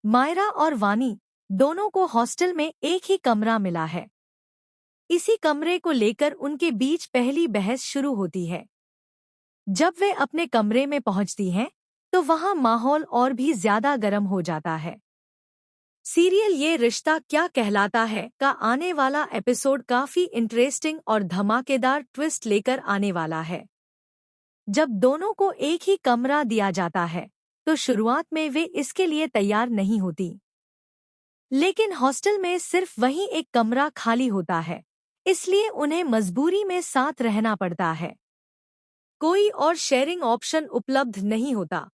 मायरा और वानी दोनों को हॉस्टल में एक ही कमरा मिला है। इसी कमरे को लेकर उनके बीच पहली बहस शुरू होती है। जब वे अपने कमरे में पहुंचती हैं, तो वहां माहौल और भी ज्यादा गर्म हो जाता है। सीरियल ये रिश्ता क्या कहलाता है का आने वाला एपिसोड काफी इंटरेस्टिंग और धमाकेदार ट्विस्ट लेकर आने वाला है। जब दोनों को एक ही कमरा दिया जाता है, तो शुरुआत में वे इसके लिए तैयार नहीं होती। लेकिन हॉस्टल में सिर्फ वही एक कमरा खाली होता है, इसलिए उन्हें मजबूरी में साथ रहना पड़ता है। कोई और शेयरिंग ऑप्शन उपलब्ध नहीं होता।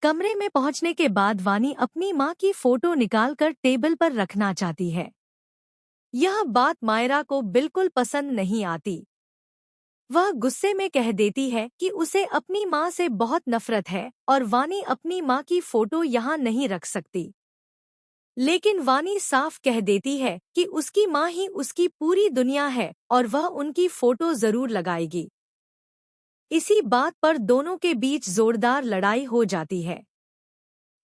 कमरे में पहुंचने के बाद वानी अपनी मां की फोटो निकालकर टेबल पर रखना चाहती है। यह बात मायरा को बिल्कुल पसंद नहीं आती। वह गुस्से में कह देती है कि उसे अपनी मां से बहुत नफरत है और वानी अपनी मां की फोटो यहाँ नहीं रख सकती। लेकिन वानी साफ कह देती है कि उसकी मां ही उसकी पूरी दुनिया है और वह उनकी फोटो जरूर लगाएगी। इसी बात पर दोनों के बीच जोरदार लड़ाई हो जाती है।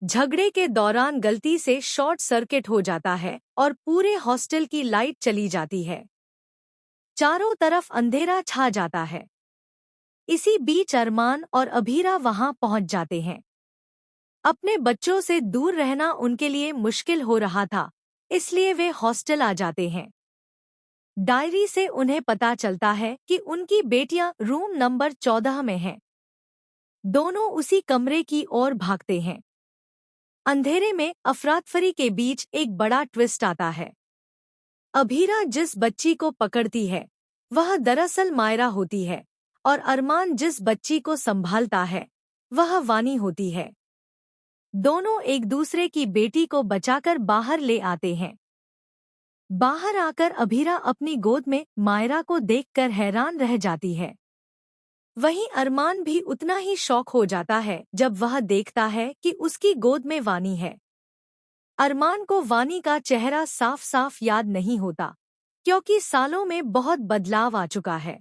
झगड़े के दौरान गलती से शॉर्ट सर्किट हो जाता है और पूरे हॉस्टल की लाइट चली जाती है। चारों तरफ अंधेरा छा जाता है। इसी बीच अरमान और अभीरा वहां पहुंच जाते हैं। अपने बच्चों से दूर रहना उनके लिए मुश्किल हो रहा था, इसलिए वे हॉस्टल आ जाते हैं। डायरी से उन्हें पता चलता है कि उनकी बेटियां रूम नंबर 14 में हैं। दोनों उसी कमरे की ओर भागते हैं। अंधेरे में अफरातफरी के बीच एक बड़ा ट्विस्ट आता है। अभीरा जिस बच्ची को पकड़ती है, वह दरअसल मायरा होती है और अरमान जिस बच्ची को संभालता है, वह वानी होती है। दोनों एक दूसरे की बेटी को बचाकर बाहर ले आते हैं। बाहर आकर अभीरा अपनी गोद में मायरा को देखकर हैरान रह जाती है। वहीं अरमान भी उतना ही शॉक हो जाता है जब वह देखता है कि उसकी गोद में वानी है। अरमान को वानी का चेहरा साफ साफ याद नहीं होता, क्योंकि सालों में बहुत बदलाव आ चुका है।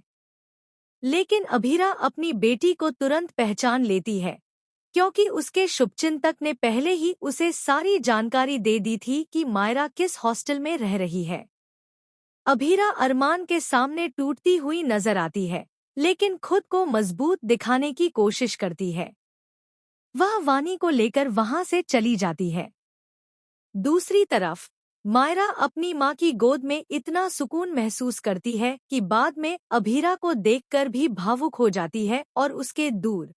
लेकिन अभीरा अपनी बेटी को तुरंत पहचान लेती है, क्योंकि उसके शुभचिंतक ने पहले ही उसे सारी जानकारी दे दी थी कि मायरा किस हॉस्टल में रह रही है। अभीरा अरमान के सामने टूटती हुई नजर आती है, लेकिन खुद को मजबूत दिखाने की कोशिश करती है। वह वानी को लेकर वहां से चली जाती है। दूसरी तरफ मायरा अपनी मां की गोद में इतना सुकून महसूस करती है कि बाद में अभीरा को देखकर भी भावुक हो जाती है और उसके दूर